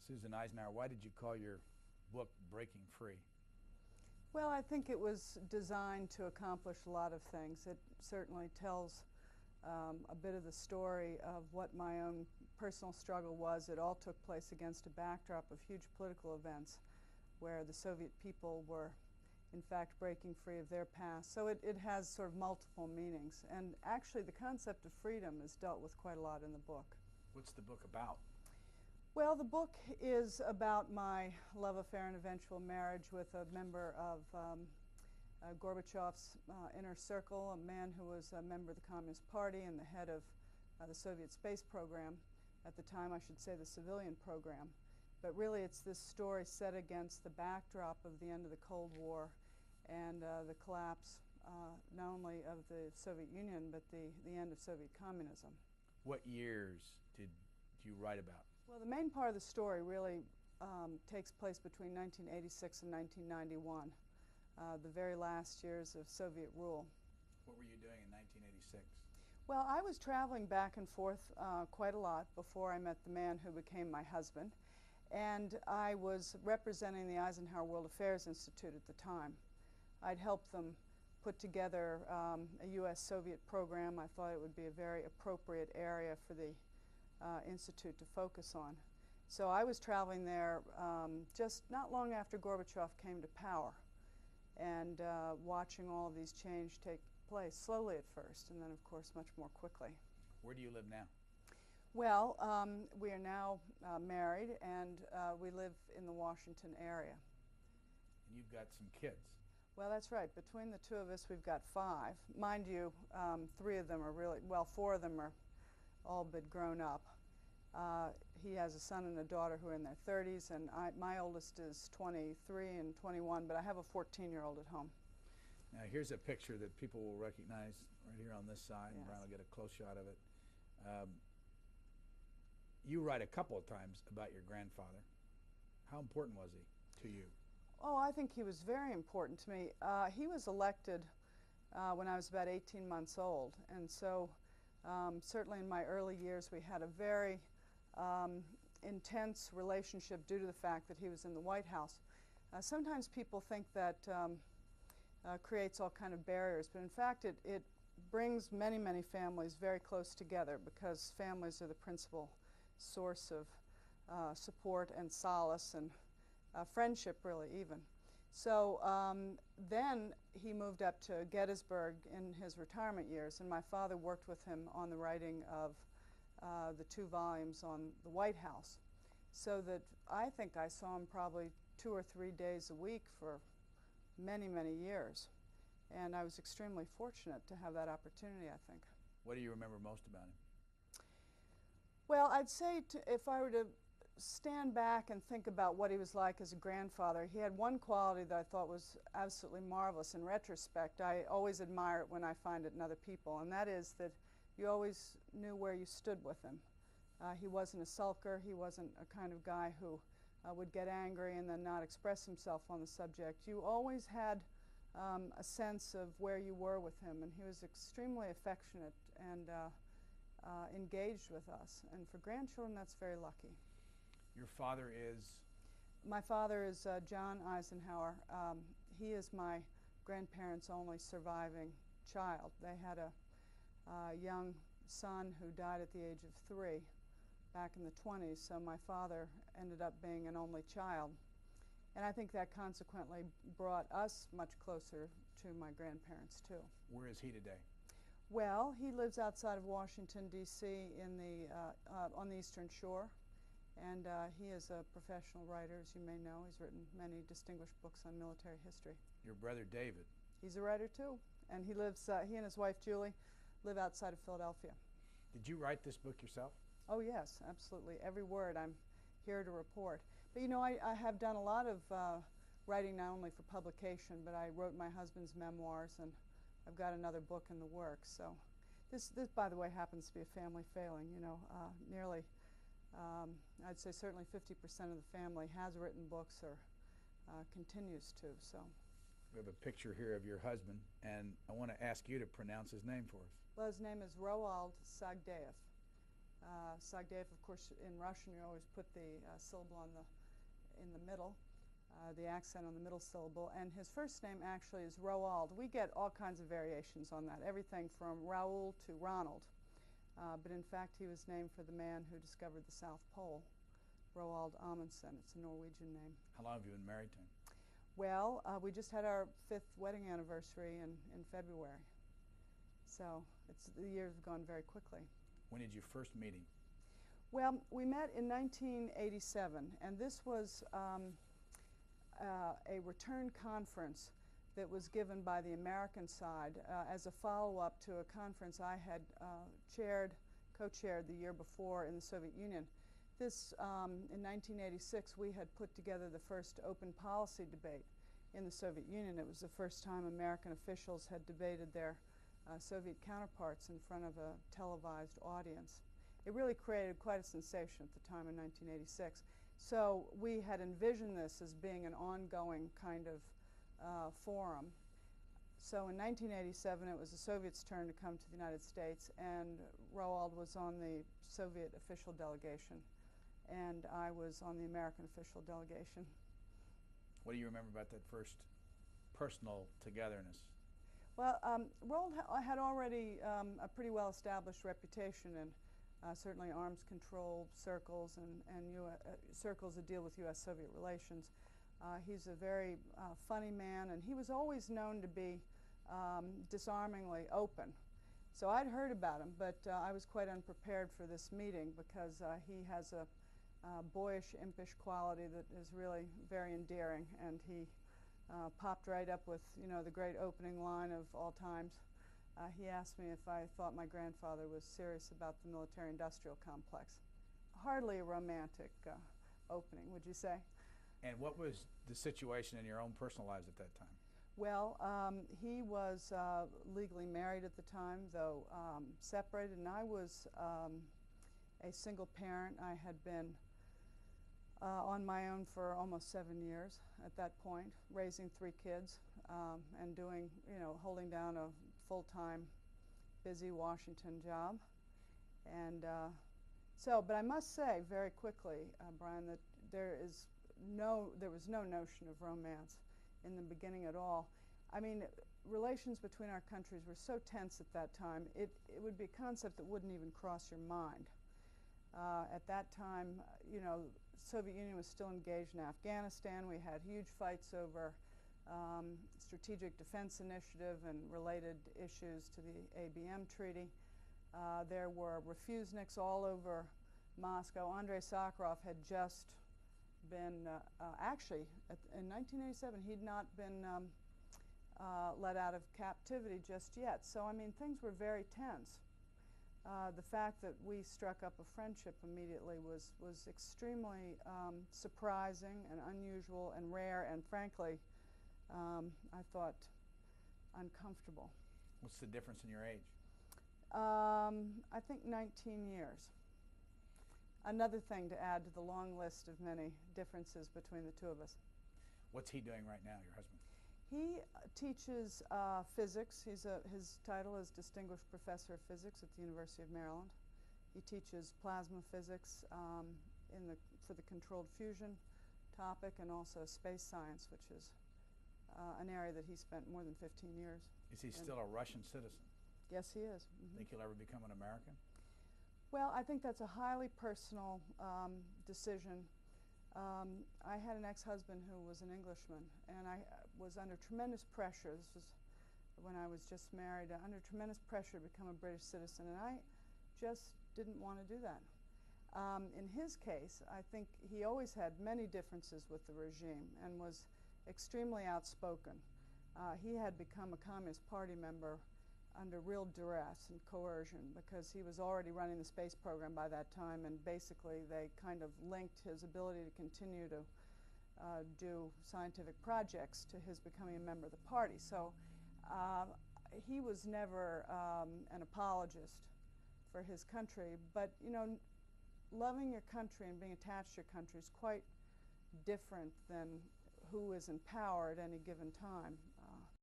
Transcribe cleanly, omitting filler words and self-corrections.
Susan Eisenhower, why did you call your book Breaking Free? Well, I think it was designed to accomplish a lot of things. It certainly tells a bit of the story of what my own personal struggle was. It all took place against a backdrop of huge political events where the Soviet people were, in fact, breaking free of their past. So it has sort of multiple meanings. And actually, the concept of freedom is dealt with quite a lot in the book. What's the book about? Well, the book is about my love affair and eventual marriage with a member of Gorbachev's inner circle, a man who was a member of the Communist Party and the head of the Soviet space program. At the time, I should say the civilian program. But really, it's this story set against the backdrop of the end of the Cold War and the collapse not only of the Soviet Union, but the end of Soviet communism. What years did you write about? Well, the main part of the story really takes place between 1986 and 1991, the very last years of Soviet rule. What were you doing in 1986? Well, I was traveling back and forth quite a lot before I met the man who became my husband, and I was representing the Eisenhower World Affairs Institute at the time. I'd helped them put together a U.S.-Soviet program. I thought it would be a very appropriate area for the Institute to focus on. So I was traveling there just not long after Gorbachev came to power and watching all of these changes take place, slowly at first, and then of course much more quickly. Where do you live now? Well, we are now married, and we live in the Washington area. And you've got some kids. Well, that's right. Between the two of us, we've got 5. Mind you, 3 of them are really, well, 4 of them are all but grown up. He has a son and a daughter who are in their 30s, and my oldest is 23 and 21, but I have a 14-year-old at home. Now here's a picture that people will recognize right here on this side, Yes. and Brian will get a close shot of it. You write a couple of times about your grandfather. How important was he to you? Oh, I think he was very important to me. He was elected when I was about 18 months old, and so certainly in my early years we had a very intense relationship due to the fact that he was in the White House. Sometimes people think that creates all kind of barriers, but in fact it brings many, many families very close together, because families are the principal source of support and solace and friendship, really, even. So then he moved up to Gettysburg in his retirement years, and my father worked with him on the writing of the 2 volumes on the White House. So that I think I saw him probably 2 or 3 days a week for many, many years. And I was extremely fortunate to have that opportunity, I think. What do you remember most about him? Well, I'd say if I were to stand back and think about what he was like as a grandfather, he had one quality that I thought was absolutely marvelous. In retrospect, I always admire it when I find it in other people, and that is that you always knew where you stood with him. He wasn't a sulker. He wasn't a kind of guy who would get angry and then not express himself on the subject. You always had a sense of where you were with him, and he was extremely affectionate and engaged with us. And for grandchildren, that's very lucky. Your father is? My father is John Eisenhower. He is my grandparents' only surviving child. They had a young son who died at the age of 3 back in the 20s, so my father ended up being an only child. And I think that consequently brought us much closer to my grandparents, too. Where is he today? Well, he lives outside of Washington, D.C. on the Eastern Shore. And he is a professional writer, as you may know. He's written many distinguished books on military history. Your brother David? He's a writer, too. And he lives, he and his wife, Julie, live outside of Philadelphia. Did you write this book yourself? Oh, yes, absolutely. Every word I'm here to report. But, you know, I have done a lot of writing not only for publication, but I wrote my husband's memoirs, and I've got another book in the works. So this by the way, happens to be a family failing. You know, nearly, I'd say certainly 50% of the family has written books or continues to. So we have a picture here of your husband, and I want to ask you to pronounce his name for us. Well, his name is Roald Sagdaev, Sagdeev, of course, in Russian, you always put the syllable in the middle, the accent on the middle syllable. And his first name actually is Roald. We get all kinds of variations on that, everything from Raoul to Ronald. But in fact, he was named for the man who discovered the South Pole, Roald Amundsen. It's a Norwegian name. How long have you been married to him? Well, we just had our 5th wedding anniversary in February. So the years have gone very quickly. When did you first meet him? Well, we met in 1987, and this was a return conference that was given by the American side as a follow-up to a conference I had co-chaired the year before in the Soviet Union. This, in 1986, we had put together the first open policy debate in the Soviet Union. It was the first time American officials had debated their Soviet counterparts in front of a televised audience. It really created quite a sensation at the time in 1986. So we had envisioned this as being an ongoing kind of forum. So in 1987, it was the Soviets' turn to come to the United States, and Roald was on the Soviet official delegation, and I was on the American official delegation. What do you remember about that first personal togetherness? Well, Roald had already a pretty well-established reputation in certainly arms control circles and circles that deal with U.S.-Soviet relations. He's a very funny man, and he was always known to be disarmingly open. So I'd heard about him, but I was quite unprepared for this meeting because he has a boyish, impish quality that is really very endearing, and he popped right up with, the great opening line of all times. He asked me if I thought my grandfather was serious about the military-industrial complex. Hardly a romantic opening, would you say? And what was the situation in your own personal lives at that time? Well, he was legally married at the time, though separated, and I was a single parent. I had been on my own for almost 7 years at that point, raising 3 kids and doing, holding down a full-time, busy Washington job. And but I must say very quickly, Brian, that there was no notion of romance in the beginning at all. I mean, relations between our countries were so tense at that time, it would be a concept that wouldn't even cross your mind. At that time, Soviet Union was still engaged in Afghanistan. We had huge fights over strategic defense initiative and related issues to the ABM treaty. There were refuseniks all over Moscow. Andrei Sakharov had just been, actually, in 1987, he'd not been let out of captivity just yet. So, I mean, things were very tense. The fact that we struck up a friendship immediately was extremely surprising and unusual and rare, and frankly, I thought uncomfortable. What's the difference in your age? I think 19 years. Another thing to add to the long list of many differences between the two of us. What's he doing right now, your husband? He teaches physics. His title is Distinguished Professor of Physics at the University of Maryland. He teaches plasma physics for the controlled fusion topic, and also space science, which is an area that he spent more than 15 years. Is he still a Russian citizen? Yes, he is. Mm-hmm. Think he'll ever become an American? Well, I think that's a highly personal decision. I had an ex-husband who was an Englishman, and I was under tremendous pressure. This was when I was just married, under tremendous pressure to become a British citizen, and I just didn't want to do that. In his case, I think he always had many differences with the regime and was extremely outspoken. He had become a Communist Party member under real duress and coercion because he was already running the space program by that time, and basically they kind of linked his ability to continue to do scientific projects to his becoming a member of the party. So he was never an apologist for his country, but loving your country and being attached to your country is quite different than who is in power at any given time.